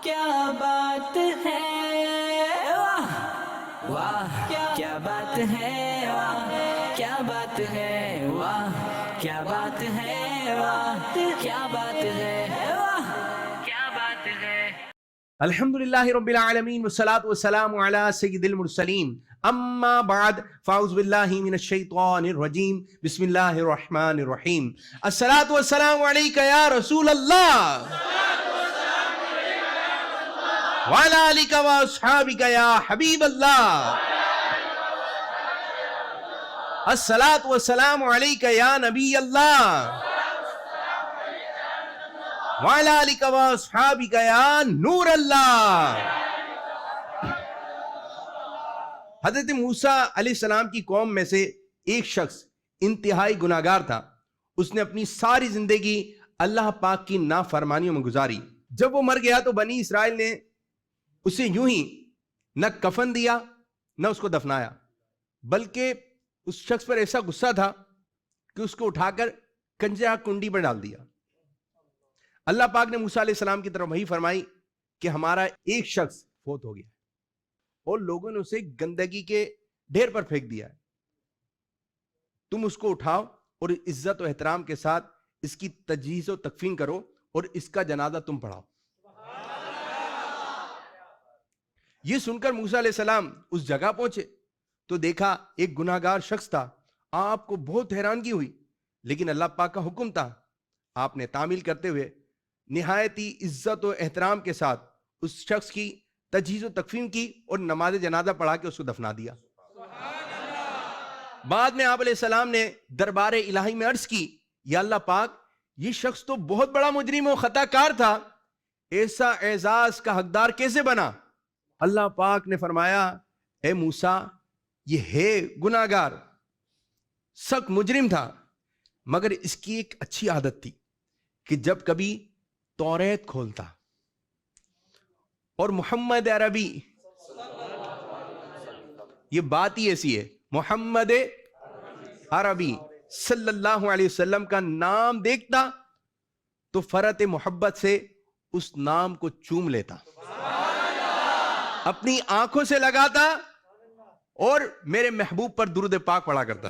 کیا بات ہے، واہ واہ کیا بات ہے، واہ کیا بات ہے، واہ کیا بات ہے، واہ کیا بات ہے، واہ کیا بات ہے۔ الحمدللہ رب العالمین والصلاة والسلام علی سید المرسلین، اما بعد فاعوذ باللہ من الشیطان الرجیم، بسم اللہ الرحمن الرحیم۔ الصلاة والسلام علیکہ یا رسول اللہ، وعلی آلکہ واصحابکہ یا حبیب اللہ، الصلاة والسلام علیکہ یا نبی اللہ، وعلی آلکہ واصحابکہ یا نور اللہ۔ حضرت موسیٰ علیہ السلام کی قوم میں سے ایک شخص انتہائی گناہگار تھا۔ اس نے اپنی ساری زندگی اللہ پاک کی نافرمانیوں میں گزاری۔ جب وہ مر گیا تو بنی اسرائیل نے اسے یوں ہی نہ کفن دیا نہ اس کو دفنایا، بلکہ اس شخص پر ایسا غصہ تھا کہ اس کو اٹھا کر کنجا کنڈی پر ڈال دیا۔ اللہ پاک نے موسیٰ علیہ السلام کی طرف وحی فرمائی کہ ہمارا ایک شخص فوت ہو گیا اور لوگوں نے اسے گندگی کے ڈھیر پر پھینک دیا ہے، تم اس کو اٹھاؤ اور عزت و احترام کے ساتھ اس کی تجہیز و تکفین کرو اور اس کا جنازہ تم پڑھاؤ۔ یہ سن کر موسیٰ علیہ السلام اس جگہ پہنچے تو دیکھا ایک گناہگار شخص تھا۔ آپ کو بہت حیرانگی ہوئی، لیکن اللہ پاک کا حکم تھا۔ آپ نے تعمیل کرتے ہوئے نہایت ہی عزت و احترام کے ساتھ اس شخص کی تجہیز و تکفین کی اور نماز جنازہ پڑھا کے اس کو دفنا دیا۔ بعد میں آپ علیہ السلام نے دربار الہی میں عرض کی، یا اللہ پاک، یہ شخص تو بہت بڑا مجرم و خطا کار تھا، ایسا اعزاز کا حقدار کیسے بنا؟ اللہ پاک نے فرمایا، اے موسیٰ، یہ ہے گناہگار، سخت مجرم تھا، مگر اس کی ایک اچھی عادت تھی کہ جب کبھی توریت کھولتا اور محمد عربی، یہ بات ہی ایسی ہے، محمد عربی صلی اللہ علیہ وسلم کا نام دیکھتا تو فرط محبت سے اس نام کو چوم لیتا، اپنی آنکھوں سے لگاتا اور میرے محبوب پر درود پاک پڑھا کرتا۔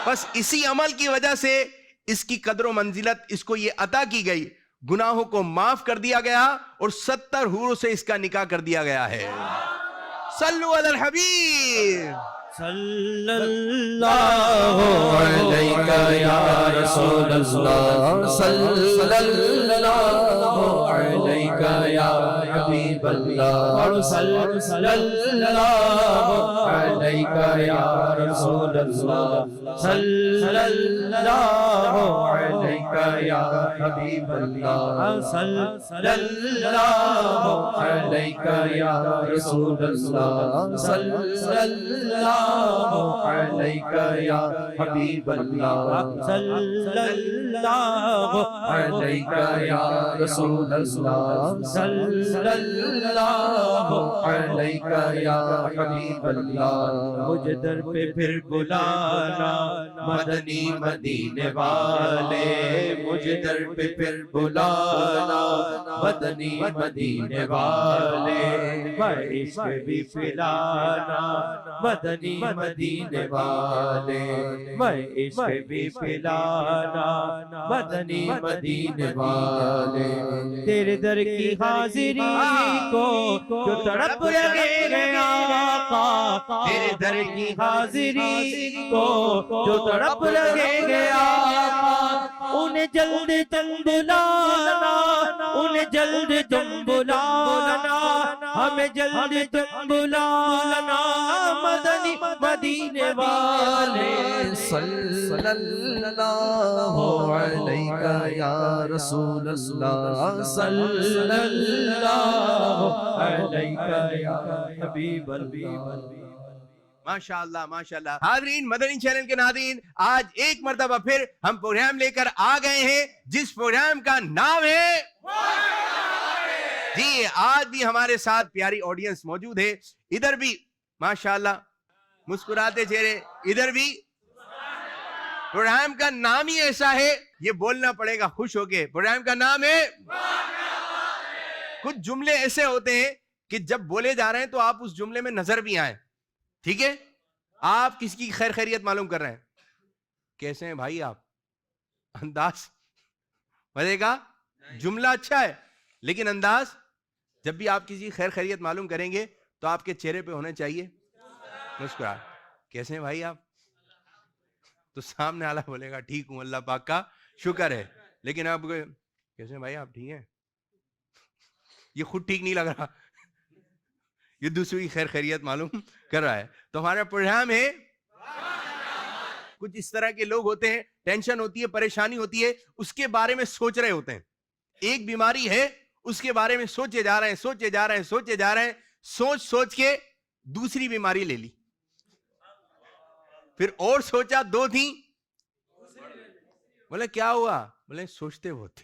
بس اسی عمل کی وجہ سے اس کی قدر و منزلت اس کو یہ عطا کی گئی، گناہوں کو معاف کر دیا گیا اور 70 حوروں سے اس کا نکاح کر دیا گیا ہے۔ صلو علی الحبیب صلی اللہ علیہ یا رسول اللہ، صلی اللہ علیہ یا حبیب اللہ، صلی اللہ علیہ یا رسول اللہ، صلی اللہ علیہ یا حبیب اللہ، صلی اللہ علیہ یا رسول اللہ، صلی اللہ علیکہ یا حبیب اللہ، صلی اللہ علیکہ یا رسول اللہ، صلی اللہ علیکہ یا حبیب اللہ۔ مجھ در پہ پھر بلانا مدنی مدینے والے، مجھ در پہ پھر بلانا مدنی مدینے والے، عشق بھی پلانا مدنی مدینے والے، میں عشق بھی پلانا مدنی مدینے والے۔ تیرے در کی حاضری کو جو تڑپ لگے گے آقا، تیرے در کی حاضری کو جو تڑپ لگے گے آقا، انہیں جلد تم بلانا، انہیں جلد تم بلانا، ہمیں جلد تم بلانا مدنی مدینے والے، صلی اللہ علیہ یا رسول اللہ، صلی اللہ علیہ یا حبیب اللہ۔ ماشاءاللہ ماشاءاللہ۔ حاضرین، مدنی چینل کے ناظرین، آج ایک مرتبہ پھر ہم پروگرام لے کر آ گئے ہیں جس پروگرام کا نام ہے جی، آج بھی ہمارے ساتھ پیاری آڈینس موجود ہے، ادھر بھی ماشاءاللہ مسکراتے چہرے، ادھر بھی۔ پروگرام کا نام ہی ایسا ہے، یہ بولنا پڑے گا خوش ہو کے، پروگرام کا نام ہے کچھ جملے ایسے ہوتے ہیں کہ جب بولے جا رہے ہیں تو آپ اس جملے میں نظر بھی آئیں. ٹھیک ہے, آپ کس کی خیر خیریت معلوم کر رہے ہیں, کیسے ہیں بھائی آپ, انداز مزے کا, جملہ اچھا ہے لیکن انداز. جب بھی آپ کسی خیر خیریت معلوم کریں گے تو آپ کے چہرے پہ ہونا چاہیے مسکراہٹ. کیسے ہیں بھائی آپ, تو سامنے والا بولے گا ٹھیک ہوں, اللہ پاک کا شکر ہے. لیکن آپ کیسے ہیں بھائی آپ, ٹھیک ہیں, یہ خود ٹھیک نہیں لگ رہا, یہ دوسری خیر خیریت معلوم کر رہا ہے. تو ہمارا پروگرام ہے, کچھ اس طرح کے لوگ ہوتے ہیں, ٹینشن ہوتی ہے, پریشانی ہوتی ہے, اس کے بارے میں سوچ رہے ہوتے ہیں. ایک بیماری ہے, اس کے بارے میں سوچے جا رہے ہیں, سوچ سوچ کے دوسری بیماری لے لی, پھر اور سوچا, 2 تھیں, بولے کیا ہوا, بولے سوچتے ہوتے,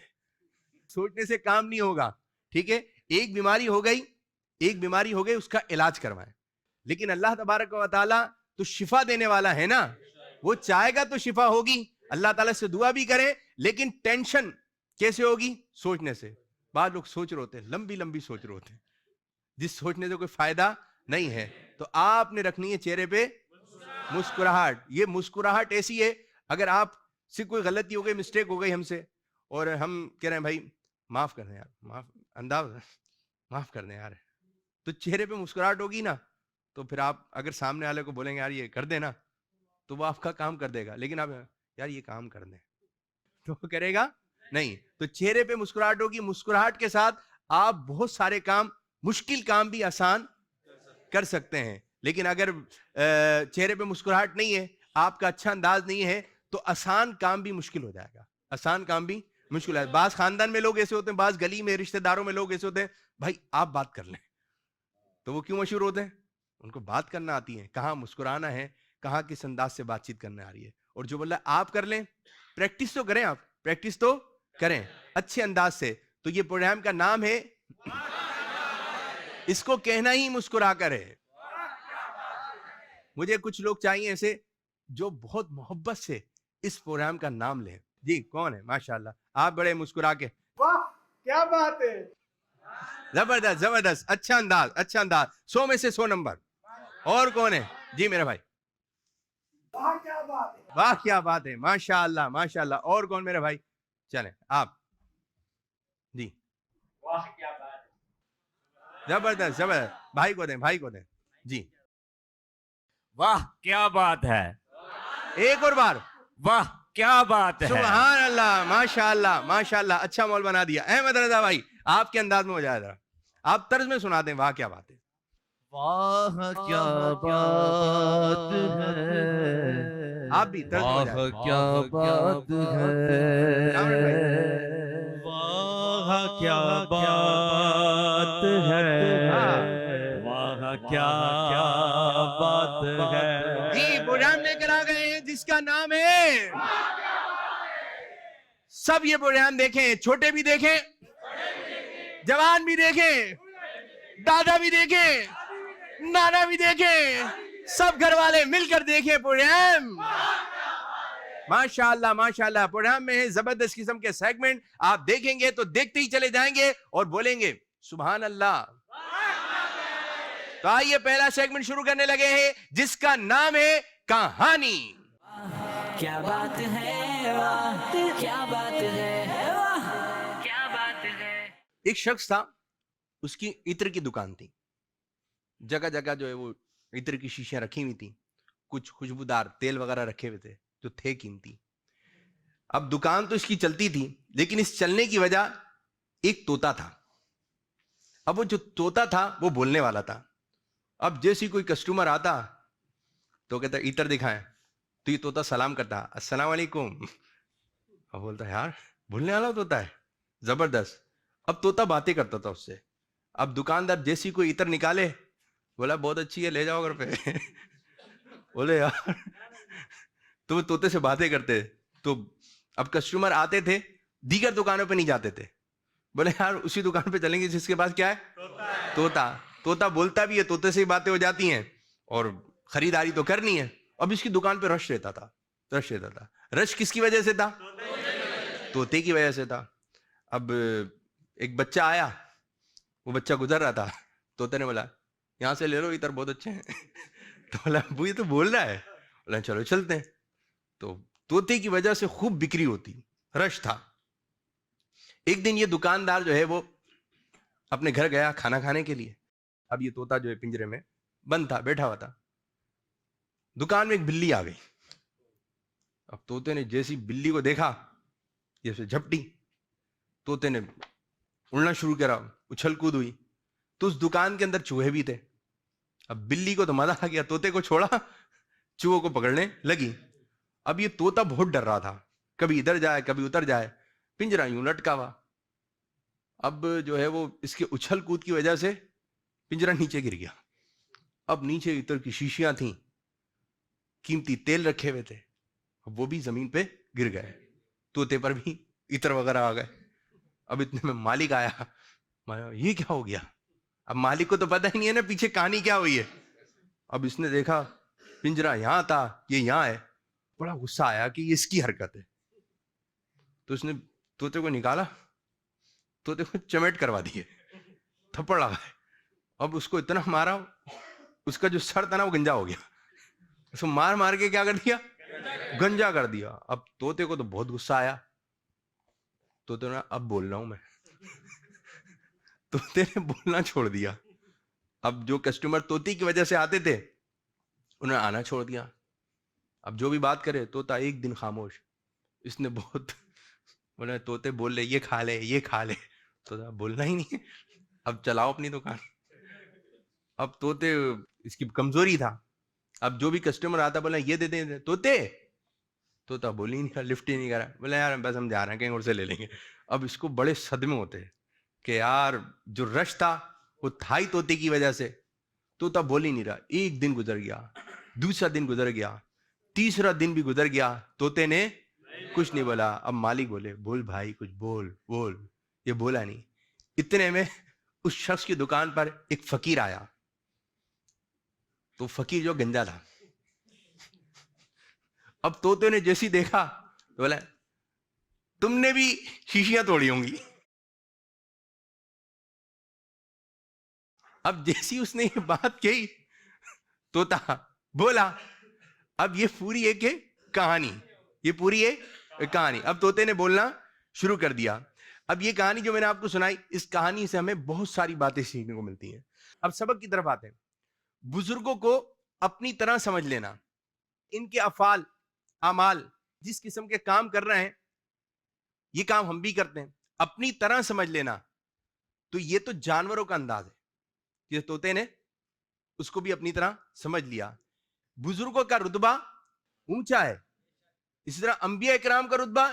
سوچنے سے کام نہیں ہوگا. ٹھیک ہے, ایک بیماری ہو گئی, اس کا علاج کروائیں. لیکن اللہ تبارک و تعالی تو شفا دینے والا ہے نا, وہ چاہے گا تو شفا ہوگی. اللہ تعالیٰ سے دعا بھی کریں, لیکن ٹینشن کیسے ہوگی, سوچنے سے. بعض لوگ سوچ رہے ہوتے ہیں, لمبی سوچ رہے ہوتے ہیں, جس سوچنے سے کوئی فائدہ نہیں ہے. تو آپ نے رکھنی ہے چہرے پہ مسکراہٹ. یہ مسکراہٹ ایسی ہے, اگر آپ سے کوئی غلطی ہو گئی, مسٹیک ہو گئی ہم سے, اور ہم کہہ رہے ہیں بھائی معاف کر دیں یار, معاف کر دیں یار, تو چہرے پہ مسکراہٹ ہوگی نا, تو پھر آپ اگر سامنے والے کو بولیں گے یار یہ کر دے نا, تو وہ آپ کا کام کر دے گا. لیکن آپ یار یہ کام کر دیں, تو وہ کرے گا نہیں. تو چہرے پہ مسکراہٹ ہوگی, مسکراہٹ کے ساتھ آپ بہت سارے کام, مشکل کام بھی آسان کر سکتے ہیں. لیکن اگر چہرے پہ مسکراہٹ نہیں ہے, آپ کا اچھا انداز نہیں ہے, تو آسان کام بھی مشکل ہو جائے گا. بعض خاندان میں لوگ ایسے ہوتے ہیں, بعض گلی میں رشتہ داروں میں لوگ ایسے ہوتے ہیں, بھائی آپ بات کر لیں. تو وہ کیوں مشہور ہوتے ہیں, ان کو بات کرنا آتی ہے, کہاں مسکرانا ہے, کہاں کس انداز سے بات چیت کرنے آ رہی ہے. اور جو بولا آپ کر لیں, پریکٹس تو کریں, آپ پریکٹس تو کریں اچھے انداز سے. تو یہ پروگرام کا نام ہے, اس کو کہنا ہی مسکرا کر ہے. مجھے کچھ لوگ چاہیے ایسے جو بہت محبت سے اس پروگرام کا نام لیں. جی کون ہے, ماشاءاللہ آپ بڑے مسکرا کے, واہ کیا بات ہے, زبردست, اچھا انداز, 100 میں سے 100 نمبر. اور کون ہے, جی میرا بھائی, واہ کیا بات ہے, واہ کیا بات ہے, ماشاءاللہ. اور کون میرے بھائی, چلیں آپ, جی واہ کیا بات ہے, زبردست, بھائی کو دیں, جی واہ کیا بات ہے, ایک اور بار, واہ کیا بات ہے. سبحان اللہ, ماشاءاللہ, اچھا مول بنا دیا. احمد رضا بھائی آپ کے انداز میں ہو جائے, ذرا آپ طرز میں سنا دیں, واہ کیا بات ہے. واہ کیا بات ہے, آپ بھی طرز میں ہو جائے. واہ کیا بات ہے, واہ کیا بات ہے, واہ کیا بات ہے. جی پروگرام لے کر آ گئے ہیں جس کا نام ہے, سب یہ پروگرام دیکھیں, چھوٹے بھی دیکھیں, جوان بھی دیکھیں, دادا بھی دیکھیں, نانا بھی دیکھیں, سب گھر والے مل کر دیکھیں پروگرام. ماشاءاللہ پروگرام میں ہے زبردست قسم کے سیگمنٹ, آپ دیکھیں گے تو دیکھتے ہی چلے جائیں گے اور بولیں گے سبحان اللہ. تو آئیے پہلا سیگمنٹ شروع کرنے لگے ہیں جس کا نام ہے کہانی. کیا بات ہے, واہ کیا بات ہے, واہ کیا بات ہے. ایک شخص تھا, اس کی عطر کی دکان تھی, جگہ جگہ جو ہے وہ عطر کی شیشیاں رکھی ہوئی تھی, کچھ خوشبودار تیل وغیرہ رکھے ہوئے تھے جو تھے قیمتی. اب دکان تو اس کی چلتی تھی, لیکن اس چلنے کی وجہ ایک طوطا تھا. اب وہ جو طوطا تھا وہ بولنے والا تھا. اب جیسی کوئی کسٹمر آتا تو کہتا عطر دکھائیں, تو یہ طوطا سلام کرتا, السلام علیکم. اب بولتا یار بولنے والا طوطا ہے, زبردست. اب طوطا باتیں کرتا تھا اس سے. اب دکاندار جیسی کوئی عطر نکالے, بولا بہت اچھی ہے, لے جاؤ گھر پہ. بولے یار, تو وہ طوطے سے باتیں کرتے. تو اب کسٹمر آتے تھے, دیگر دکانوں پہ نہیں جاتے تھے. بولے یار اسی دکان پہ چلیں گے جس کے پاس کیا ہے, طوطا بولتا بھی ہے, طوطے سے ہی باتیں ہو جاتی ہیں, اور خریداری تو کرنی ہے. اب اس کی دکان پہ رش رہتا تھا. رش کس کی وجہ سے تھا, طوطے کی وجہ سے تھا. اب ایک بچہ آیا, وہ بچہ گزر رہا تھا, طوطے نے بولا یہاں سے لے لو, اتر بہت اچھے ہیں. تو بولا ابو یہ تو بول رہا ہے. بولا چلو چلتے ہیں. تو طوطے کی وجہ سے خوب بکری ہوتی, رش تھا. ایک دن یہ دکاندار جو ہے وہ اپنے گھر گیا کھانا کھانے کے لیے. اب یہ طوطا جو ہے پنجرے میں بند تھا, بیٹھا ہوا تھا. دکان میں ایک بلی آ گئی. اب طوطے نے جیسی بلی کو دیکھا یہ اسے جھپٹی. طوطے نے اڑنا شروع کرا, اچھل کود ہوئی. تو اس دکان کے اندر چوہے بھی تھے. اب بلی کو تو مزہ آ گیا, طوطے کو چھوڑا, چوہوں کو پکڑنے لگی. اب یہ طوطا بہت ڈر رہا تھا, کبھی ادھر جائے کبھی ادھر جائے, پنجرا یوں لٹکا ہوا. اب جو ہے وہ اس کے اچھل کود کی وجہ سے پنجرا نیچے گر گیا. اب نیچے عطر کی شیشیاں تھیں, قیمتی تیل رکھے ہوئے تھے, وہ بھی زمین پہ گر گئے. طوطے پر بھی عطر وغیرہ آ گئے. اب اتنے میں مالک آیا, یہ کیا ہو گیا؟ اب مالک کو تو پتہ ہی نہیں ہے نا پیچھے کہانی کیا ہوئی ہے. اب اس نے دیکھا پنجرا یہاں تھا, یہ یہاں ہے. بڑا غصہ آیا کہ یہ اس کی حرکت ہے. تو اس نے طوطے کو نکالا, طوطے کو چمیٹ کروا دیے, تھپڑ لگائے. اب اس کو اتنا مارا, اس کا جو سر تھا نا وہ گنجا ہو گیا. اس کو مار مار کے کیا کر دیا؟ گنجا کر دیا. اب طوطے کو تو بہت غصہ آیا. طوطے نے اب بول رہا ہوں میں. طوطے نے بولنا چھوڑ دیا. اب جو کسٹمر طوطے کی وجہ سے آتے تھے انہوں نے آنا چھوڑ دیا. اب جو بھی بات کرے طوطا ایک دن خاموش. اس نے بہت بولا طوطے بول لے یہ کھا لے یہ کھا لے, طوطا بولنا ہی نہیں. اب چلاؤ اپنی دکان. اب طوطے اس کی کمزوری تھا. اب جو بھی کسٹمر آتا بولا یہ دے دیں طوطا بول ہی نہیں, لفٹ ہی نہیں کرا. بولا یار بس ہم جا رہے ہیں کہیں اور سے لے لیں گے. اب اس کو بڑے صدمے ہوتے کہ یار جو رش تھا وہ تھا ہی طوطے کی وجہ سے. طوطا بول ہی نہیں رہا. ایک دن گزر گیا, دوسرا دن گزر گیا, تیسرا دن بھی گزر گیا, طوطے نے کچھ نہیں بولا. اب مالک بولے بول بھائی کچھ بول بول. یہ بولا نہیں. اتنے میں اس شخص کی دکان پر ایک فقیر آیا. تو فقیر جو گنجا تھا. اب طوطے نے جیسی دیکھا تو بولا تم نے بھی شیشیاں توڑی ہوں گی. اب جیسی اس نے یہ بات کہی طوطا بولا اب یہ پوری ایک کہانی, یہ پوری ایک کہانی. اب طوطے نے بولنا شروع کر دیا. اب یہ کہانی جو میں نے آپ کو سنائی, اس کہانی سے ہمیں بہت ساری باتیں سیکھنے کو ملتی ہیں. اب سبق کی طرف آتے ہیں. بزرگوں کو اپنی طرح سمجھ لینا, ان کے افعال اعمال جس قسم کے کام کر رہے ہیں یہ کام ہم بھی کرتے ہیں, اپنی طرح سمجھ لینا. تو یہ تو جانوروں کا انداز ہے, یہ طوطے نے اس کو بھی اپنی طرح سمجھ لیا. بزرگوں کا رتبہ اونچا ہے, اسی طرح انبیاء اکرام کا رتبہ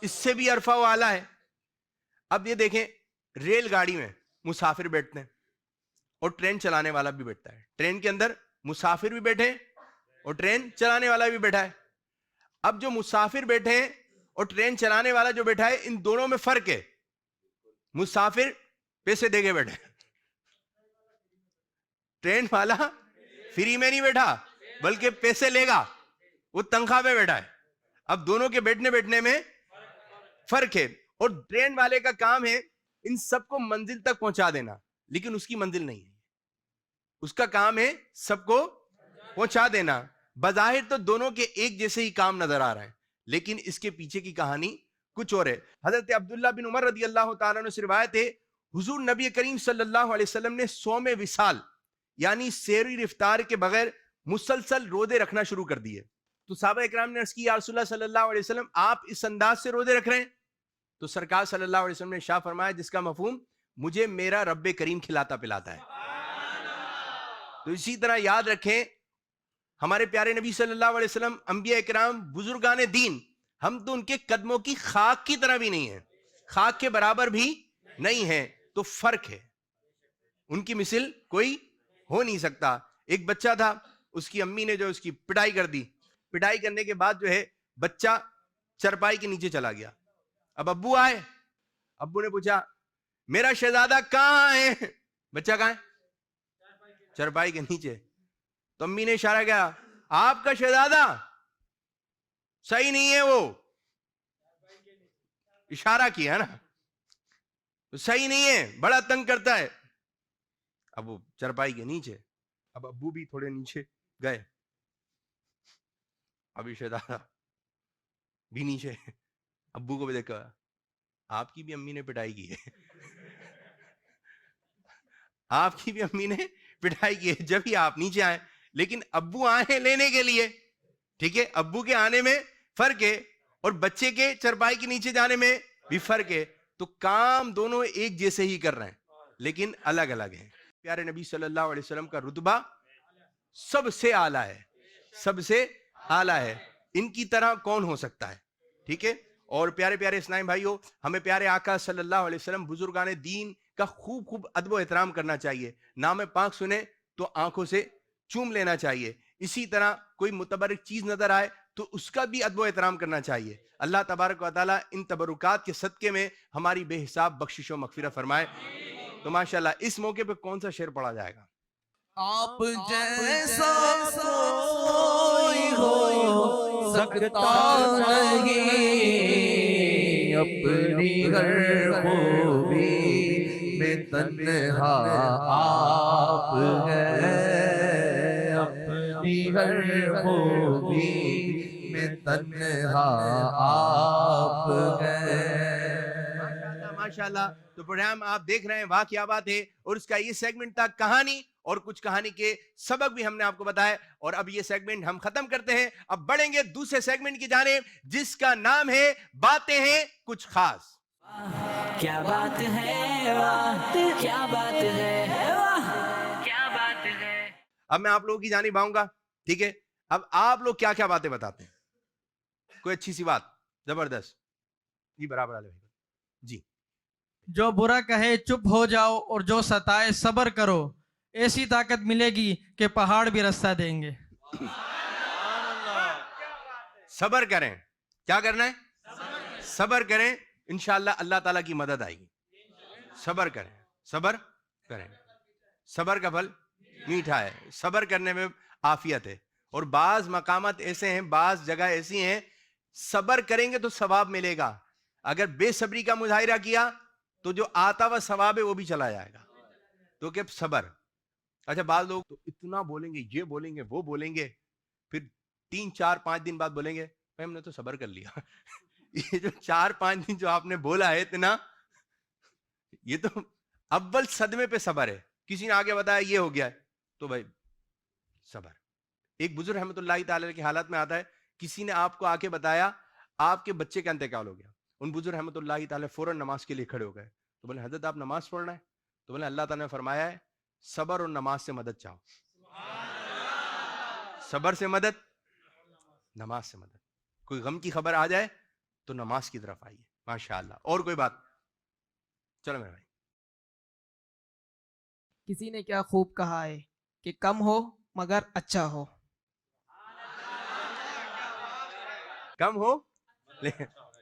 اس سے بھی عرفہ و اعلیٰ ہے. اب یہ دیکھیں ریل گاڑی میں مسافر بیٹھتے ہیں اور ٹرین چلانے والا بھی بیٹھتا ہے. ٹرین کے اندر مسافر بھی بیٹھے اور ٹرین چلانے والا بھی بیٹھا ہے. اب جو مسافر بیٹھے ہیں اور ٹرین چلانے والا جو بیٹھا ہے ان دونوں میں فرق ہے. مسافر پیسے دے کے بیٹھے, ٹرین والا فری میں نہیں بیٹھا بلکہ پیسے لے گا, وہ تنخواہ پہ بیٹھا ہے. اب دونوں کے بیٹھنے میں فرق ہے. اور ٹرین والے کا کام ہے ان سب کو منزل تک پہنچا دینا, لیکن اس کی منزل نہیں ہے. اس کا کام ہے سب کو پہنچا دینا. بظاہر تو دونوں کے ایک جیسے ہی کام نظر آ رہا ہے, لیکن اس کے پیچھے کی کہانی کچھ اور ہے. حضرت عبداللہ بن عمر رضی اللہ تعالیٰ عنہ سے روایت ہے, حضور نبی کریم صلی اللہ علیہ وسلم نے صوم وصال یعنی سیری رفتار کے بغیر مسلسل روزے رکھنا شروع کر دیے. تو صحابہ اکرام نے عرض کی یا رسول اللہ صلی اللہ علیہ وسلم آپ اس انداز سے روزے رکھ رہے ہیں؟ تو سرکار صلی اللہ علیہ وسلم نے ارشاد فرمایا جس کا مفہوم مجھے میرا رب کریم کھلاتا پلاتا ہے. تو اسی طرح یاد رکھیں ہمارے پیارے نبی صلی اللہ علیہ وسلم انبیاء اکرام بزرگان دین, ہم تو ان کے قدموں کی خاک کی طرح بھی نہیں ہیں, خاک کے برابر بھی نہیں ہیں. تو فرق ہے, ان کی مثل کوئی ہو نہیں سکتا. ایک بچہ تھا, اس کی امی نے جو اس کی پٹائی کر دی. پٹائی کرنے کے بعد جو ہے بچہ چرپائی کے نیچے چلا گیا. اب ابو آئے, ابو نے پوچھا میرا شہزادہ کہاں ہے؟ بچہ کہاں ہے؟ چرپائی کے نیچے. تو امی نے اشارہ کیا آپ کا شہزادہ صحیح نہیں ہے, وہ اشارہ کیا نا, صحیح نہیں ہے, بڑا تنگ کرتا ہے. اب وہ چرپائی کے نیچے، اب ابو بھی تھوڑے نیچے گئے، ابھی شہزادہ بھی نیچے، ابو کو بھی دیکھا آپ کی بھی امی نے پٹائی کی ہے آپ کی بھی امی نے پٹائی کی ہے، جب ہی آپ نیچے آئے، لیکن ابو آئے لینے کے لیے، ٹھیک ہے، ابو کے آنے میں فرق ہے اور بچے کے چرپائی کے نیچے جانے میں بھی فرق ہے، تو کام دونوں ایک جیسے ہی کر رہے ہیں لیکن الگ الگ ہیں۔ پیارے نبی صلی اللہ علیہ وسلم کا رتبہ سب سے اعلیٰ ہے، سب سے اعلیٰ ہے، ان کی طرح کون ہو سکتا ہے، ٹھیک ہے۔ اور پیارے پیارے اسلامی بھائیو، ہمیں پیارے آقا صلی اللہ علیہ وسلم بزرگان دین کا خوب خوب ادب و احترام کرنا چاہیے، نام پاک سنے تو آنکھوں سے چوم لینا چاہیے، اسی طرح کوئی متبرک چیز نظر آئے تو اس کا بھی ادب و احترام کرنا چاہیے۔ اللہ تبارک و تعالیٰ ان تبرکات کے صدقے میں ہماری بے حساب بخشش و مغفرت فرمائے۔ تو ماشاءاللہ اس موقع پہ کون سا شعر پڑھا جائے گا؟ آپ جیسا کوئی ہو سکتا نہیں، اپنی ہر خوبی میں تنہا آپ ہے، اپنی ہر خوبی میں تنہا آپ ہے۔ ماشاءاللہ، تو پروگرام آپ دیکھ رہے ہیں واہ کیا بات ہے، اور اس کا یہ سیگمنٹ تھا کہانی، اور کچھ کہانی کے سبق بھی ہم نے آپ کو بتایا، اور اب یہ سیگمنٹ ہم ختم کرتے ہیں، اب بڑھیں گے دوسرے سیگمنٹ کی جانب جس کا نام ہے باتیں ہیں کچھ خاص۔ کیا بات ہے، واہ کیا بات ہے، واہ کیا بات ہے۔ اب میں آپ لوگوں کی جانب آؤں گا، ٹھیک ہے، اب آپ لوگ کیا کیا باتیں بتاتے ہیں، کوئی اچھی سی بات، زبردست جی، برابر والے جی۔ جو برا کہے چپ ہو جاؤ اور جو ستائے صبر کرو، ایسی طاقت ملے گی کہ پہاڑ بھی رستہ دیں گے۔ صبر کریں، کیا کرنا ہے؟ صبر کریں، انشاءاللہ اللہ تعالیٰ کی مدد آئے گی۔ صبر کریں، صبر کریں، صبر کا پھل میٹھا ہے، صبر کرنے میں عافیت ہے، اور بعض مقامات ایسے ہیں، بعض جگہ ایسی ہیں صبر کریں گے تو ثواب ملے گا، اگر بے صبری کا مظاہرہ کیا تو جو آتا ہوا ثواب ہے وہ بھی چلا جائے گا، تو کہ صبر۔ اچھا، بعض لوگ تو اتنا بولیں گے، یہ بولیں گے، وہ بولیں گے، پھر 3 4 5 دن بعد بولیں گے ہم نے تو صبر کر لیا یہ جو 4 5 دن جو آپ نے بولا ہے اتنا، یہ تو اول صدمے پہ صبر ہے، کسی نے آگے بتایا یہ ہو گیا ہے تو بھائی صبر۔ ایک بزرگ رحمۃ اللہ تعالی کے حالات میں آتا ہے، کسی نے آپ کو آ کے بتایا آپ کے بچے کا انتقال ہو گیا، ان بزرگ رحمۃ اللہ تعالی فوراً نماز کے لیے کھڑے ہو گئے، تو بولے حضرت آپ نماز پڑھنا ہے؟ تو بولے اللہ تعالیٰ نے فرمایا ہے صبر اور نماز سے مدد چاہو، صبر سے مدد، نماز سے مدد، کوئی غم کی خبر آ جائے تو نماز کی طرف آئیے، ماشاءاللہ۔ اور کوئی بات؟ چلو میرے بھائی۔ کسی نے کیا خوب کہا ہے کہ کم ہو مگر اچھا ہو۔ کم ہو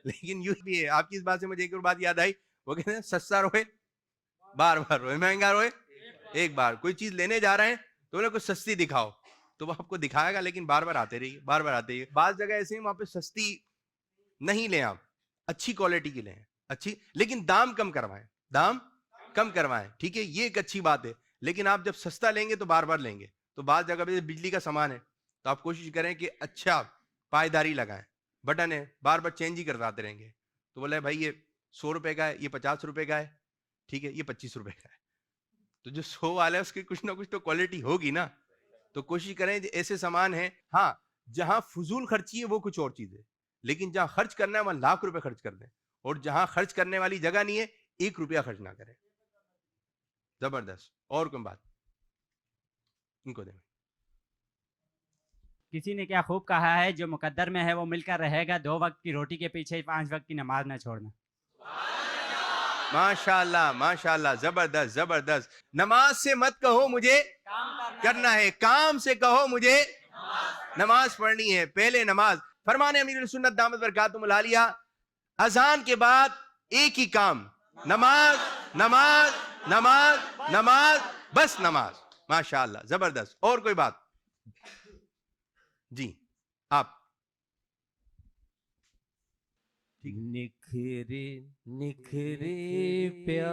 لیکن یوں بھی ہے، آپ کی اس بات سے مجھے ایک اور بات یاد آئی، وہ کہتے ہیں سستا روئے بار بار روئے، مہنگا روئے ایک بار۔ کوئی چیز لینے جا رہے ہیں تو انہیں کوئی سستی دکھاؤ، تو وہ آپ کو دکھائے گا لیکن بار بار آتے رہیے، بار بار آتے رہیے۔ بعض جگہ ایسے ہیں وہاں پہ سستی نہیں لیں، آپ اچھی کوالٹی کی لیں، اچھی، لیکن دام کم کروائیں، دام کم کروائیں، ٹھیک ہے، یہ ایک اچھی بات ہے۔ لیکن آپ جب سستا لیں گے تو بار بار لیں گے، تو بعض جگہ پہ بجلی کا سامان ہے تو آپ کوشش کریں کہ اچھا پائیداری لگائیں، بٹن ہے بار بار چینج ہی کرواتے رہیں گے، تو بولے بھائی یہ 100 روپے کا ہے، یہ 50 روپے کا ہے، ٹھیک ہے، یہ 25 روپے کا ہے، تو جو 100 والا ہے اس کی کچھ نہ کچھ تو کوالٹی ہوگی نا، تو کوشش کریں ایسے سامان ہیں، ہاں جہاں فضول خرچی ہے وہ کچھ اور چیز ہے، لیکن جہاں خرچ کرنا ہے وہاں لاکھ روپے خرچ کر دیں، اور جہاں خرچ کرنے والی جگہ نہیں ہے 1 روپیہ خرچ نہ کریں۔ زبردست۔ اور کوئی بات ان کو دیں۔ کسی نے کیا خوب کہا ہے جو مقدر میں ہے وہ مل کر رہے گا، 2 وقت کی روٹی کے پیچھے 5 وقت کی نماز نہ چھوڑنا۔ ماشاءاللہ ماشاءاللہ، زبردست زبردست۔ نماز سے مت کہو مجھے کرنا ہے، کام سے کہو مجھے نماز پڑھنی ہے، پہلے نماز۔ فرمان امیر سنت دامت برکاتہم العالیہ، اذان کے بعد ایک ہی کام، نماز نماز نماز نماز، بس نماز۔ ماشاءاللہ زبردست۔ اور کوئی بات؟ جی آپ۔ نکھرے نکھرے پیار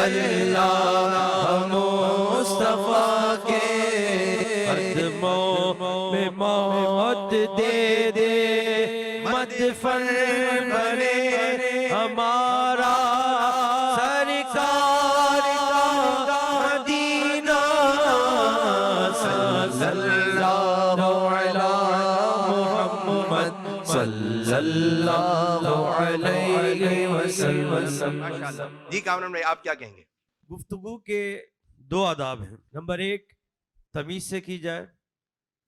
اللہ مصطفیٰ کے قدموں میں موت دے دے مدفن بنے ہمارا سرکار کا مدینہ صلی اللہ علی محمد صلی اللہ علیہ وسلم. جی کامران بھائی آپ کیا کہیں گے؟ گفتگو کے دو آداب ہیں. نمبر ایک تمیز سے کی جائے،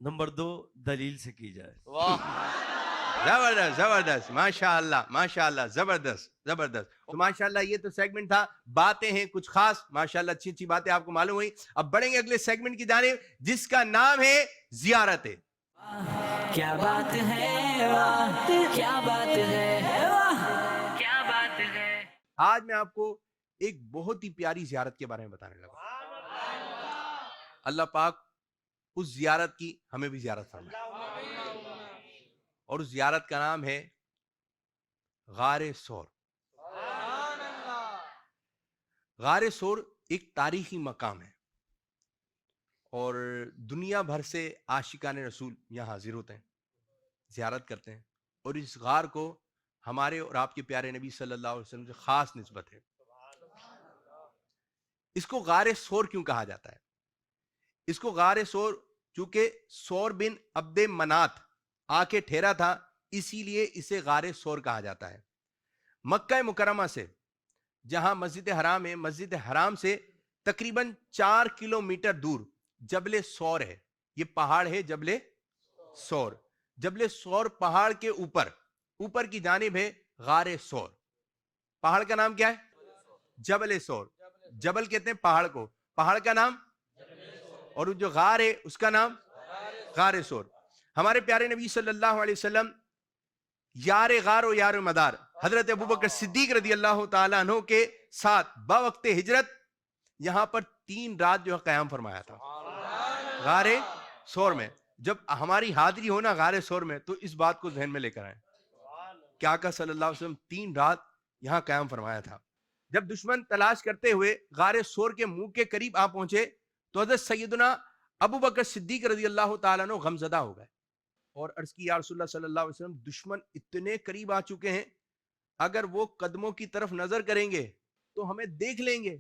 نمبر دو دلیل سے کی جائے. زبردست زبردست، ماشاء اللہ ماشاء اللہ، زبردست زبردست. تو ماشاء اللہ یہ تو سیگمنٹ تھا، باتیں ہیں کچھ خاص، ماشاء اللہ اچھی اچھی باتیں آپ کو معلوم ہوئی. اب بڑھیں گے اگلے سیگمنٹ کی جانب جس کا نام ہے زیارتیں. کیا بات ہے واہ، کیا بات ہے واہ، کیا بات ہے. آج میں آپ کو ایک بہت ہی پیاری زیارت کے بارے میں بتانے لگا. اللہ پاک اس زیارت کی ہمیں بھی زیارت فرمائے. اور اس زیارت کا نام ہے غار ثور. غار ثور ایک تاریخی مقام ہے اور دنیا بھر سے عاشقان رسول یہاں حاضر ہوتے ہیں، زیارت کرتے ہیں. اور اس غار کو ہمارے اور آپ کے پیارے نبی صلی اللہ علیہ وسلم سے خاص نسبت ہے. اس کو غار ثور کیوں کہا جاتا ہے؟ اس کو غار ثور چونکہ ثور بن عبد منات آ کے ٹھہرا تھا، اسی لیے اسے غار ثور کہا جاتا ہے. مکہ مکرمہ سے جہاں مسجد حرام ہے، مسجد حرام سے تقریباً 4 کلومیٹر دور جبل ثور ہے. یہ پہاڑ ہے جبل ثور. جبل ثور پہاڑ کے اوپر کی جانب ہے غار ثور. پہاڑ کا نام کیا ہے؟ جبل ثور. جبل کہتے ہیں پہاڑ کو، پہاڑ کا نام، اور جو غار ہے اس کا نام غار ثور. ہمارے پیارے نبی صلی اللہ علیہ وسلم یار غار و یار مدار حضرت ابوبکر صدیق رضی اللہ تعالیٰ عنہ کے ساتھ بوقت ہجرت یہاں پر 3 رات جو ہے قیام فرمایا تھا غار ثور میں. جب ہماری حاضری ہونا غار ثور میں تو اس بات کو ذہن میں لے کر آئیں کہ آقا صلی اللہ علیہ وسلم 3 رات یہاں قیام فرمایا تھا. جب دشمن تلاش کرتے ہوئے غار ثور کے منہ کے قریب آ پہنچے تو حضرت سیدنا ابوبکر صدیق رضی اللہ تعالیٰ عنہ غمزدہ ہو گئے اور عرض کی یا رسول اللہ صلی اللہ علیہ وسلم دشمن اتنے قریب آ چکے ہیں، اگر وہ قدموں کی طرف نظر کریں گے تو ہمیں دیکھ لیں گے.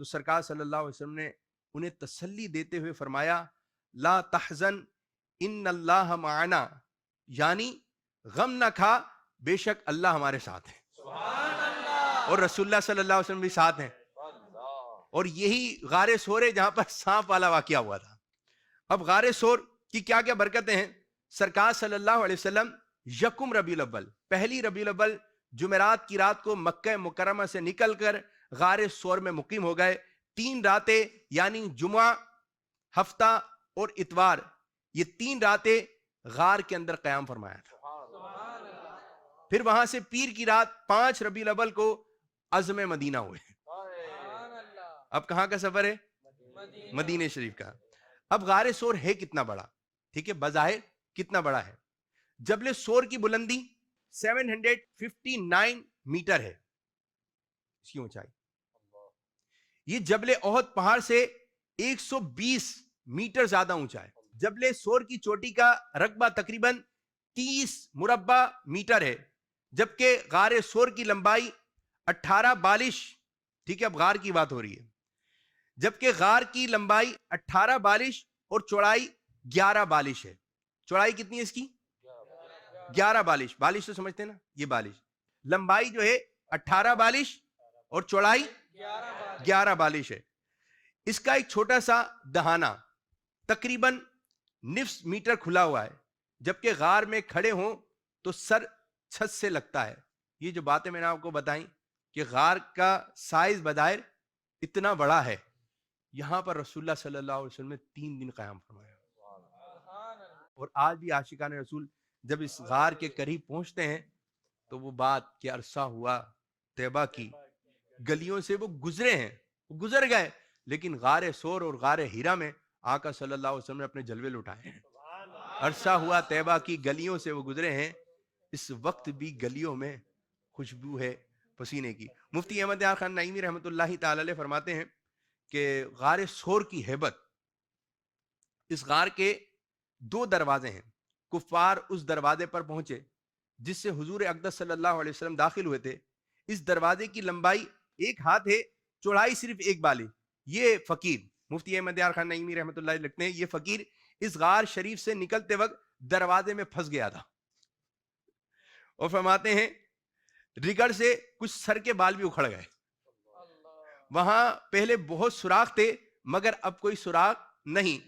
تو سرکار صلی اللہ علیہ وسلم نے انہیں تسلی دیتے ہوئے فرمایا لا تحزن ان اللہ معنا، یعنی غم نہ کھا، بے شک اللہ ہمارے ساتھ ہے. اور رسول اللہ صلی اللہ علیہ وسلم بھی ساتھ ہیں. اور یہی غار ثور ہے جہاں پر سانپ والا واقعہ ہوا تھا. اب غار ثور کی کیا کیا برکتیں ہیں؟ سرکار صلی اللہ علیہ وسلم یکم ربیع الاول، پہلی ربیع الاول جمعرات کی رات کو مکہ مکرمہ سے نکل کر غار ثور میں مقیم ہو گئے. 3 راتیں یعنی جمعہ، ہفتہ اور اتوار، یہ 3 راتیں غار کے اندر قیام فرمایا تھا. پھر وہاں سے پیر کی رات 5 ربیع الاول کو عزم مدینہ ہوئے. اب کہاں کا سفر ہے؟ مدینہ شریف کا. اب غار ثور ہے کتنا بڑا؟ ٹھیک ہے، بظاہر کتنا بڑا ہے؟ جبل ثور کی بلندی 759 میٹر ہے اس کی اونچائی. یہ جبل احد پہاڑ سے 120 میٹر زیادہ اونچا ہے. جبل ثور کی چوٹی کا رقبہ تقریباً 30 مربع میٹر ہے، جبکہ غار ثور کی لمبائی 18 بالش، ٹھیک ہے اب غار کی بات ہو رہی ہے، جبکہ غار کی لمبائی 18 بالش اور چوڑائی 11 بالش ہے. چوڑائی کتنی ہے اس کی؟ 11 بالش. بالش تو سمجھتے ہیں نا، یہ بالش. لمبائی جو ہے 18 بالش اور چوڑائی 11 بالش ہے. اس کا ایک چھوٹا سا دہانہ تقریباً نصف میٹر کھلا ہوا ہے، جبکہ غار میں کھڑے ہوں تو سر چھت سے لگتا ہے. یہ جو باتیں میں نے آپ کو بتائیں کہ غار کا سائز بظاہر اتنا بڑا ہے، یہاں پر رسول اللہ صلی اللہ علیہ وسلم نے 3 دن قیام فرمایا. اور آج بھی عاشقان رسول جب اس غار کے قریب پہنچتے ہیں تو وہ بات کہ عرصہ ہوا طیبہ کی گلیوں سے وہ گزرے ہیں، وہ گزر گئے، لیکن غار ثور اور غار ہیرا میں آقا صلی اللہ علیہ وسلم نے اپنے جلوے لٹائے ہیں. عرصہ ہوا طیبہ کی گلیوں سے وہ گزرے ہیں، اس وقت بھی گلیوں میں خوشبو ہے پسینے کی. مفتی احمد یار خان نعیمی رحمۃ اللہ تعالی علیہ فرماتے ہیں کہ غار ثور کی ہیبت، اس غار کے 2 دروازے ہیں. کفار اس دروازے پر پہنچے جس سے حضور اقدس صلی اللہ علیہ وسلم داخل ہوئے تھے. اس دروازے کی لمبائی 1 ہاتھ ہے، چوڑائی صرف 1 بالی. یہ فقیر مفتی احمد یار خان نعیمی رحمۃ اللہ لکھتے ہیں، یہ فقیر اس غار شریف سے نکلتے وقت دروازے میں پھنس گیا تھا. اور فرماتے ہیں رگڑ سے کچھ سر کے بال بھی اکھڑ گئے. وہاں پہلے بہت سوراخ تھے مگر اب کوئی سوراخ نہیں.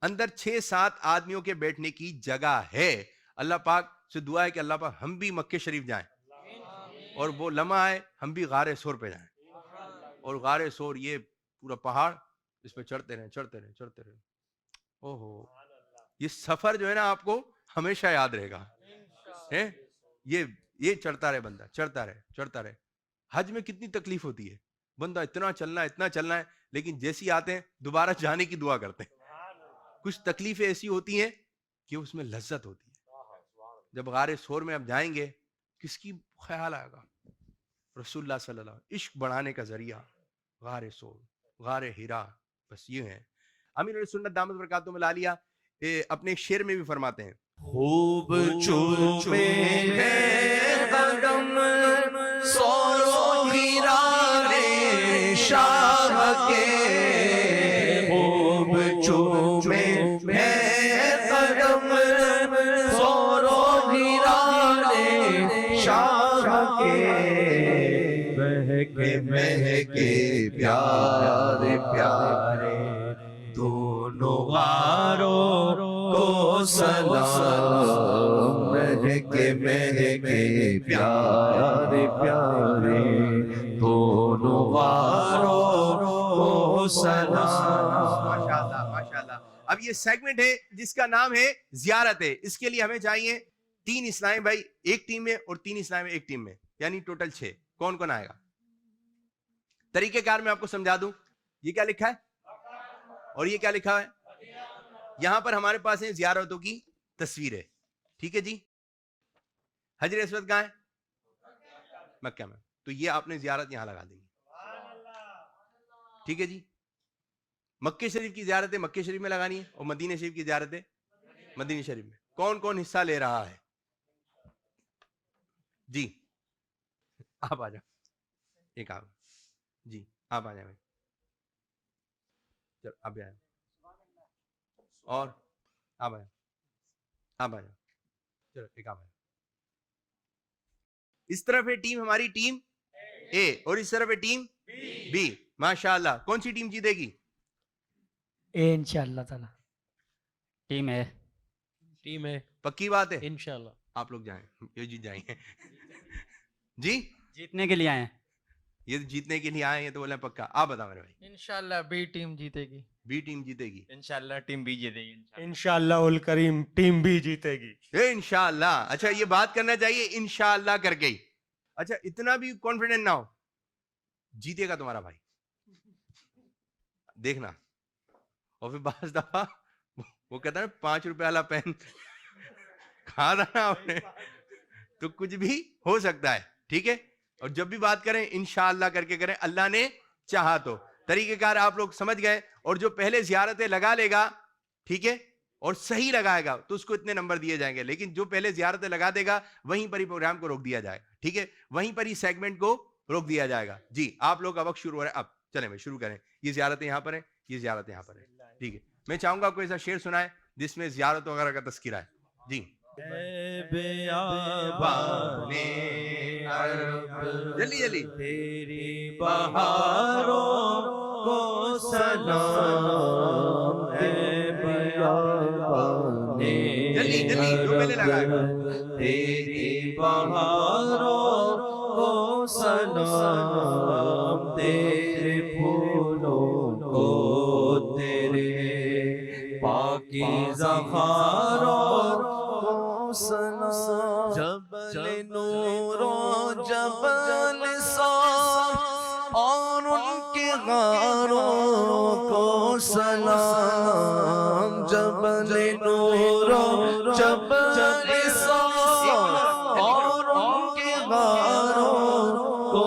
اندر 6-7 آدمیوں کے بیٹھنے کی جگہ ہے. اللہ پاک سے دعا ہے کہ اللہ پاک ہم بھی مکہ شریف جائیں اور وہ لمحہ آئے ہم بھی غار ثور پہ جائیں. اور غار ثور یہ پورا پہاڑ، اس پہ چڑھتے رہیں چڑھتے رہیں چڑھتے رہیں. اوہو، یہ سفر جو ہے نا آپ کو ہمیشہ یاد رہے گا. یہ چڑھتا رہے بندہ، چڑھتا رہے چڑھتا رہے. حج میں کتنی تکلیف ہوتی ہے، بندہ اتنا چلنا ہے لیکن جیسی آتے ہیں دوبارہ جانے کی دعا کرتے ہیں. کچھ تکلیفیں ایسی ہوتی ہیں کہ اس میں لذت ہوتی ہے. جب غار ثور میں اب جائیں گے کس کی خیال آئے گا؟ رسول اللہ صلی اللہ علیہ وسلم. عشق بڑھانے کا ذریعہ غار ثور، غار حرا، بس یہ ہے. امیر علیہ سنت دامت برکاتہم العالیہ اپنے ایک شعر میں بھی فرماتے ہیں خوب چومے ہیں قدم ثور و حرا رے شاہ کے. خوب چومے ہیں قدم ثور و حرا رے شاہ کے. مہکے پیارے پیارے دونوں غاروں کو سلام. مہکے پیارے پیارے دونوں غاروں کو سلام. ماشاءاللہ ماشاءاللہ. اب یہ سیگمنٹ ہے جس کا نام ہے زیارت ہے. اس کے لیے ہمیں چاہیے 3 اسلامی بھائی ایک ٹیم میں اور 3 اسلامی ایک ٹیم میں، یعنی ٹوٹل 6. کون کون آئے گا؟ طریقہ کار میں آپ کو سمجھا دوں. یہ کیا لکھا ہے اور یہ کیا لکھا ہے؟ یہاں پر ہمارے پاس ہیں زیارتوں کی تصویریں. ٹھیک ہے جی. حجر اسود کہاں ہے؟ مکہ میں. تو یہ آپ نے زیارت یہاں لگا دیں گے. ٹھیک ہے جی. مکہ شریف کی زیارت ہے مکہ شریف میں لگانی ہے اور مدینہ شریف کی زیارت ہے مدینہ شریف میں. کون کون حصہ لے رہا ہے؟ جی آپ آ جاؤ. ایک آپ جی آپ آ جائیں. چلو آپ بھی آئے اور آپ آ جاؤ. آپ آ جاؤ. چلو ایک آپ آ جاؤ. اس طرف ہے ٹیم ہماری ٹیم اے اور اس طرف ہے ٹیم بی. ماشاءاللہ. کون سی ٹیم جیتے گی؟ اے انشاءاللہ تعالی. ٹیم ہے. ٹیم ہے. پکی بات ہے. انشاءاللہ آپ لوگ جائیں، یہ جیت جائیں گے. جی جیتنے کے لیے آئے ہیں. یہ جیتنے کے لیے آئے ہیں تو بولے پکا. آپ بتاؤ میرے بھائی. انشاءاللہ بی ٹیم جیتے گی. بی ٹیم جیتے گی. انشاءاللہ ٹیم بی جیتے گی. انشاءاللہ الکریم ٹیم بھی جیتے گی. انشاءاللہ. اچھا یہ بات کرنا چاہیے انشاءاللہ کر کے. اچھا اتنا بھی کانفیڈنٹ نہ ہو. جیتے گا تمہارا بھائی دیکھنا. اور پھر بعض دفعہ وہ کہتا ہے 5 روپے والا پین کھا رہا آپ نے تو کچھ بھی ہو سکتا ہے. ٹھیک ہے. اور جب بھی بات کریں انشاءاللہ کر کے کریں. اللہ نے چاہا تو. طریقہ کار آپ لوگ سمجھ گئے. اور جو پہلے زیارتیں لگا لے گا ٹھیک ہے اور صحیح لگائے گا تو اس کو اتنے نمبر دیے جائیں گے. لیکن جو پہلے زیارتیں لگا دے گا وہیں پر ہی پروگرام کو روک دیا جائے گا. ٹھیک ہے. وہیں پر ہی سیگمنٹ کو روک دیا جائے گا. جی آپ لوگ کا وقت شروع ہو رہا ہے. اب چلیں بھائی شروع کریں. یہ زیارتیں یہاں پر ہیں، یہ زیارتیں یہاں پر ہیں. ٹھیک ہے. میں چاہوں گا کوئی ایسا شعر سنائے جس میں زیارت وغیرہ کا تذکرہ ہے. جی جلدی جلدی. تیری بہاروں کو سلام. جلدی جلدی جو پہلے لگائے گا. تیری بہاروں کو سلام. تیرے پھولوں کو تیرے پاکیزہ خاروں کو سلام. جبل نور و جبل صاف اور ان کے غاروں کو سلام. جبل نور و جبل صاف اور ان کے غاروں کو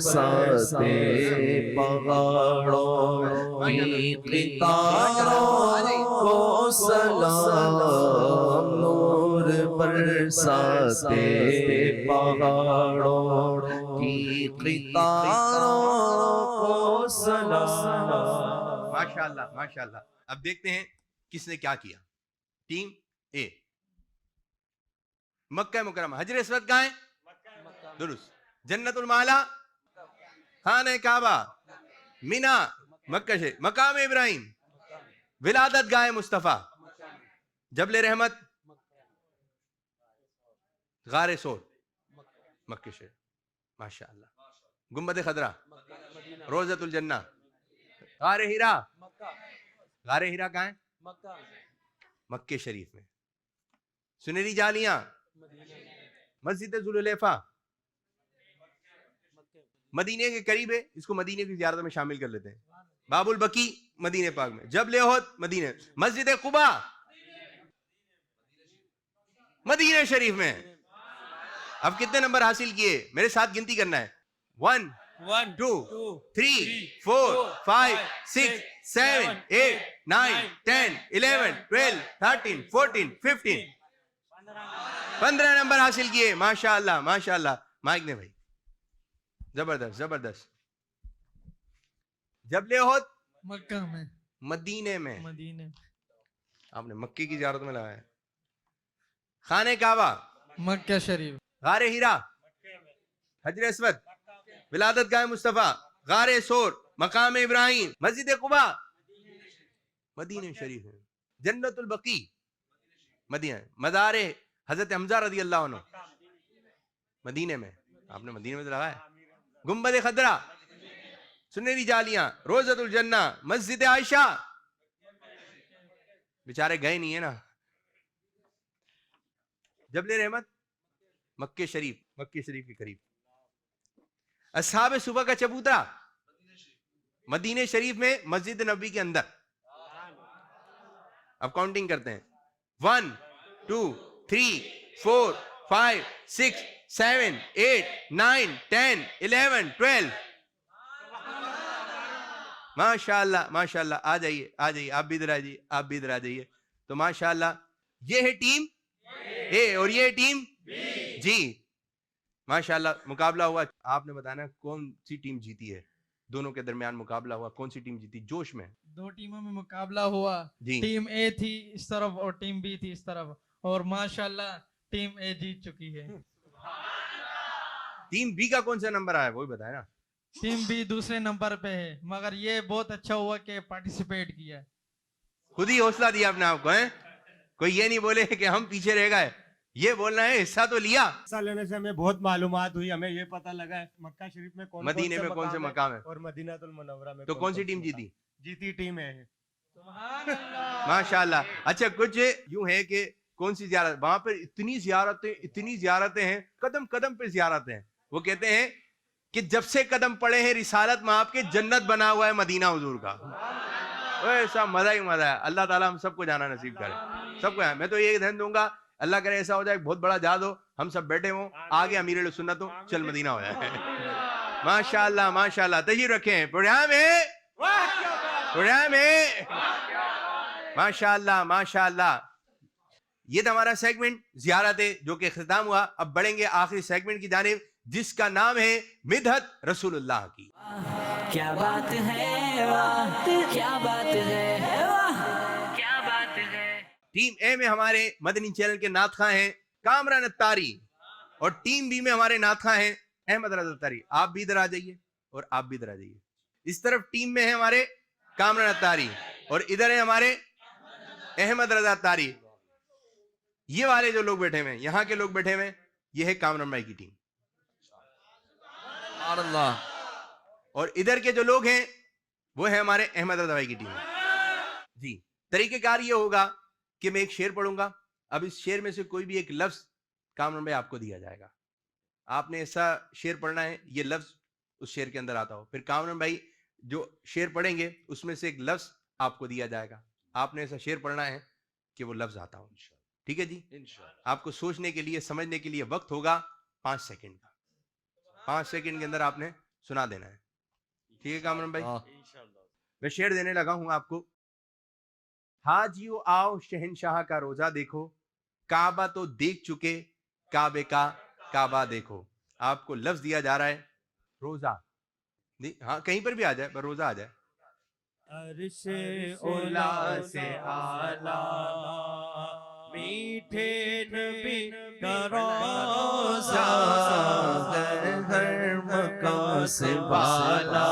برساتے پہاڑوں کی قطاروں کو سلام، نور برساتے پہاڑوں کی قطاروں کو سلام۔ ماشاءاللہ ماشاءاللہ۔ اب دیکھتے ہیں کس نے کیا کیا۔ ٹیم اے مکہ مکرمہ، حجر اسود کہاں ہے؟ درست۔ جنت المعلا، خانہ کعبہ، مینا، مکہ شریف، مقام ابراہیم، ولادت گاہ مصطفیٰ، جبل رحمت، غار سور، مکہ شریف۔ ماشاءاللہ۔ گنبد خضرا، روضۃ الجنہ، غار ہیرا، غار ہیرا کہاں ہے؟ مکہ شریف میں۔ سنہری جالیاں، مسجد ذوالحلیفہ، مدینے کے قریب ہے، اس کو مدینے کی زیارت میں شامل کر لیتے ہیں۔ باب البقی مدینہ پاک میں، جبل احد مدینہ، مسجد قباء مدینہ شریف میں۔ اب کتنے نمبر حاصل کیے؟ میرے ساتھ گنتی کرنا ہے۔ 1 2 3 4 5 6 7 8 9 10 11 12 13 14 15 15 نمبر حاصل کیے۔ ماشاءاللہ ماشاءاللہ۔ مائک نے بھائی، زبردست زبردست۔ جبل احد مکہ میں، مدینے میں، مدینے میں، آپ نے مکے کی زیارت میں لگایا۔ خانہ کعبہ، مکہ شریف، غار ہیرا، حجر اسود، ولادت گاہ مصطفیٰ، غار سور، مقام ابراہیم، مسجد قباء مدینہ شریف ہے۔ جنت البقی مدینہ، مزار حضرت حمزہ رضی اللہ عنہ مدینے میں، آپ نے مدینے میں تو لگایا۔ گنبد خضرا، سنہری جالیاں، روضۃ الجنہ، مسجد عائشہ، بیچارے گئے نہیں ہے نا۔ جبل رحمت، مکہ شریف، مکہ شریف کے قریب۔ اصحاب صبح کا چبوترا، مدینہ شریف میں، مسجد نبوی کے اندر۔ اب کاؤنٹنگ کرتے ہیں۔ 1 2 3 4 5 6 7 8 9 10 11 12۔ ماشاءاللہ ماشاءاللہ۔ آ جائیے آ جائیے، آپ بھی ادھر آ جائیے، آپ بھی ادھر آ جائیے۔ تو ماشاءاللہ یہ ہے ٹیم اے اور یہ ہے ٹیم جی۔ ماشاءاللہ مقابلہ ہوا۔ آپ نے بتانا کون سی ٹیم جیتی ہے؟ دونوں کے درمیان مقابلہ ہوا، کون سی ٹیم جیتی؟ جوش میں 2 ٹیموں میں مقابلہ ہوا، جی۔ ٹیم اے تھی اس طرف اور ٹیم بی تھی اس طرف، اور ماشاءاللہ ٹیم اے جیت چکی ہے۔ ٹیم بی کا کون سا نمبر آیا وہی بتائے نا۔ ٹیم بی دوسرے نمبر پہ ہے، مگر یہ بہت اچھا ہوا کہ پارٹیسپیٹ کیا۔ خود ہی حوصلہ دیا اپنے آپ کو، ہیں؟ کوئی یہ نہیں بولے کہ ہم پیچھے رہ گئے، یہ بولنا ہے حصہ تو لیا۔ حصہ لینے سے ہمیں بہت معلومات ہوئی، ہمیں یہ پتہ لگا ہے مکہ شریف میں مدینے میں کون سے مقام ہے، اور مدینہ المنورہ میں تو کون سی ٹیم جیتی؟ جیتی ٹیم ہے۔ ماشاءاللہ۔ اچھا کچھ یوں ہے کہ کون سی زیارت، وہاں پر اتنی زیارتیں ہیں، قدم قدم پہ زیارتیں ہیں۔ وہ کہتے ہیں کہ جب سے قدم پڑے ہیں رسالت میں آپ کے، جنت بنا ہوا ہے مدینہ حضور کا۔ ایسا مزہ ہی مزہ ہے۔ اللہ تعالیٰ ہم سب کو جانا نصیب کرے، سب کو۔ میں تو یہ دھیان دوں گا، اللہ کرے ایسا ہو جائے بہت بڑا جہاد ہو، ہم سب بیٹھے ہوں، آگے امیر اہل سنت ہو، چل مدینہ ہو جائے۔ ماشاءاللہ ماشاءاللہ۔ تشریف رکھیں پروگرام ہے، پروگرام ہے۔ ماشاءاللہ ماشاءاللہ۔ یہ تھا ہمارا سیگمنٹ زیارت ہے جو کہ اختتام ہوا۔ اب بڑھیں گے آخری سیگمنٹ کی جانب جس کا نام ہے مدحت رسول اللہ کی۔ کیا بات ہے واہ، کیا بات ہے واہ، کیا بات ہے۔ ٹیم اے میں ہمارے مدنی چینل کے نعت خواں ہیں کامران اتاری، اور ٹیم بی میں ہمارے نعت خواں ہیں احمد رضا اتاری۔ آپ بھی ادھر آ جائیے اور آپ بھی ادھر آ جائیے۔ اس طرف ٹیم میں ہے ہمارے کامران اتاری اور ادھر ہے ہمارے احمد رضا اتاری۔ یہ والے جو لوگ بیٹھے ہوئے ہیں، یہاں کے لوگ بیٹھے ہوئے ہیں، یہ ہے کامران بھائی کی ٹیم۔ اور ادھر کے جو لوگ ہیں وہ ہے ہمارے احمد رضا بھائی کی ٹیم۔ جی طریقہ کار یہ ہوگا کہ میں ایک شعر پڑھوں گا، اب اس شعر میں سے کوئی بھی ایک لفظ کامران بھائی آپ کو دیا جائے گا۔ آپ نے ایسا شعر پڑھنا ہے یہ لفظ اس شعر کے اندر آتا ہو، پھر کامران بھائی جو شعر پڑھیں گے اس میں سے ایک لفظ آپ کو دیا جائے گا، آپ نے ایسا شعر پڑھنا ہے کہ وہ لفظ آتا ہو۔ ٹھیک ہے جی؟ آپ کو سوچنے کے لیے، سمجھنے کے لیے وقت ہوگا 5 سیکنڈ کا۔ 5 سیکنڈ کے اندر آپ نے سنا دینا ہے. ٹھیک ہے کامران بھائی؟ انشاءاللہ. میں شعر دینے لگا ہوں آپ کو. حاجیو آؤ شہنشاہ کا روزہ دیکھو، کعبہ تو دیکھ چکے کعبے کا کعبہ دیکھو. آپ کو لفظ دیا جا رہا ہے روزہ. ہاں کہیں پر بھی آ جائے، پر روزہ آ جائے. عرش اولا سے اعلیٰ میٹھے نبی کا روزہ ہر مکان سے بالا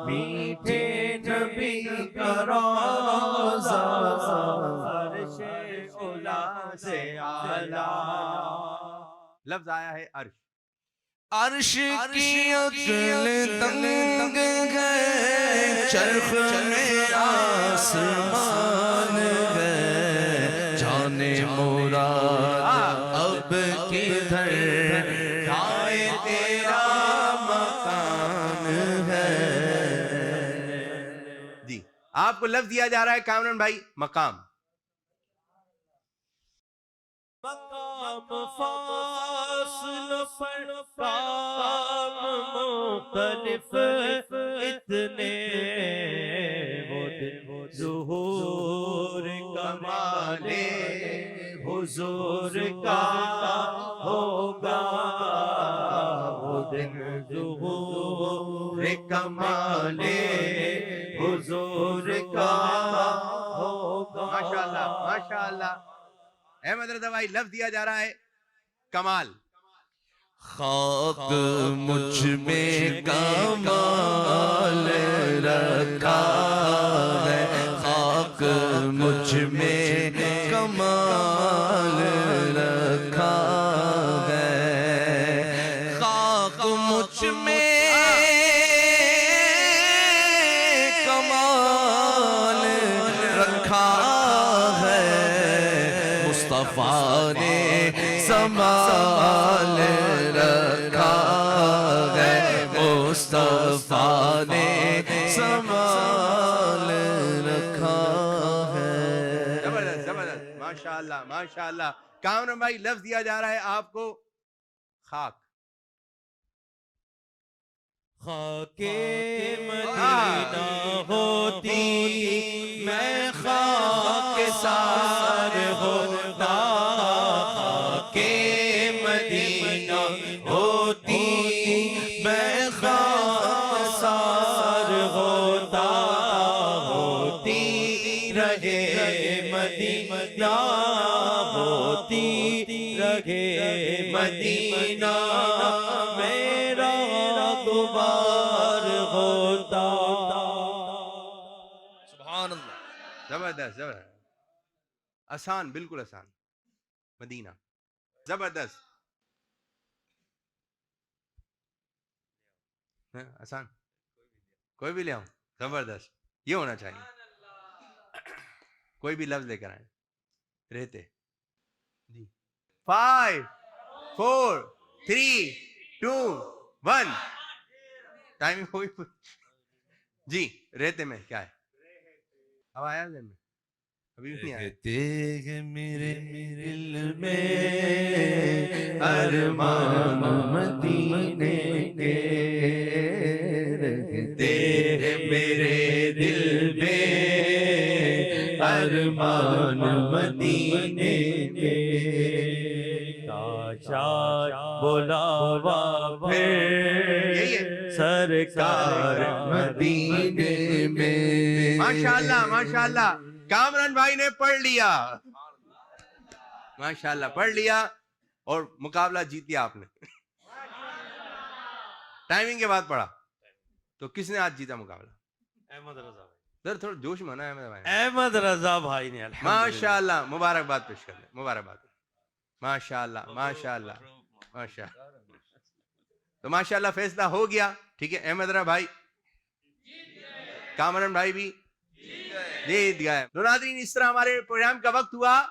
میٹھے نبی کا روزہ عرش اولا سے اعلیٰ. لفظ آیا ہے عرش. عرش کی عقل تنگ ہے، چرخ میں آسمان ہے، جانے مراد اب کدھر جائے تیرا مکان ہے. جی آپ کو لفظ دیا جا رہا ہے کامران بھائی مقام. مقام فاصل پر کام مختلف اتنے وہ دن ظہور کمال حضور کا ہوگا، وہ دن ظہور کمال حضور کا ہوگا. ماشاءاللہ ماشاءاللہ. احمد رضا بھائی لفظ دیا جا رہا ہے کمال. خاک مجھ میں کمال رکھا ہے، خاک مجھ میں کمال رکھا ہے، خاک مجھ میں کمال رکھا ہے، مصطفیٰ نے سنبھال رکھا ہے، مصطفیٰ نے سنبھال رکھا ہے. زبردست زبردست ماشاءاللہ ماشاءاللہ. کامران بھائی لفظ دیا جا رہا ہے آپ کو خاک. خاک مدینہ ہوتی میں خاک سار ہوتا، خاک مدینہ ہوتی میں خاک سار ہوتا، ہوتی رہے مدینہ ہوتی رہے مدینہ میرا دوبار ہوتا. سبحان اللہ. زبردست زبردست. آسان بالکل آسان. مدینہ زبردست. آسان کوئی بھی لے آؤں. زبردست. یہ ہونا چاہیے. کوئی بھی لفظ لے کر آئے رہتے. جی 5 4 3 2 1 ٹائم ہوئی. جی رہتے میں کیا ہے؟ اب آیا ذہن میں؟ ابھی بھی نہیں آیا. رہتے ہیں میرے دل میں ارمان مدینے کے، رہتے ہیں میرے دل میں ارمان مدینے کے. شاد بلاوا یہی ہے. پھر سرکار مدینے میں. ماشاءاللہ ماشاءاللہ. کامران بھائی نے پڑھ لیا. ماشاءاللہ پڑھ لیا اور مقابلہ جیت لیا آپ نے. ٹائمنگ کے بعد پڑھا تو کس نے آج جیتا مقابلہ؟ احمد رضا بھائی. ذرا تھوڑا جوش میں نا احمد بھائی. احمد رضا بھائی نے ماشاءاللہ مبارکباد پیش کر لیں. مبارکباد. ماشاءاللہ ماشاءاللہ ماشاءاللہ. تو ماشاءاللہ فیصلہ ہو گیا. ٹھیک ہے احمد رضا بھائی کامران بھائی بھی جیت گئے. تو ناظرین اس طرح ہمارے پروگرام کا وقت ہوا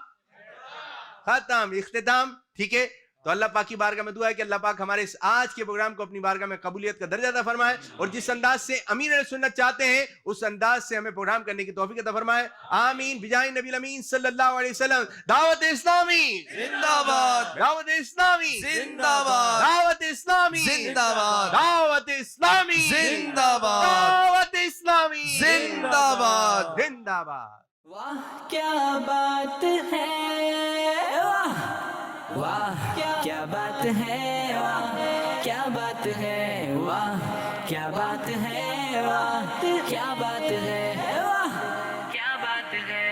ختم اختتام. ٹھیک ہے تو اللہ پاک کی بارگاہ میں دعا ہے کہ اللہ پاک ہمارے اس آج کے پروگرام کو اپنی بارگاہ میں قبولیت کا درجہ عطا فرمائے، اور جس انداز سے امین علیہ سنت چاہتے ہیں اس انداز سے ہمیں پروگرام کرنے کی توفیق عطا فرمائے، آمین بجائے نبی الامین صلی اللہ علیہ وسلم۔ دعوت اسلامی زندہ باد، دعوت اسلامی زندہ باد، دعوت اسلامی زندہ باد، دعوت اسلامی زندہ باد، دعوت اسلامی زندہ باد۔ زندہ باد۔ واہ کیا بات ہے، واہ واہ کیا بات ہے، واہ کیا بات ہے، واہ کیا بات ہے، واہ کیا بات ہے، واہ کیا بات ہے۔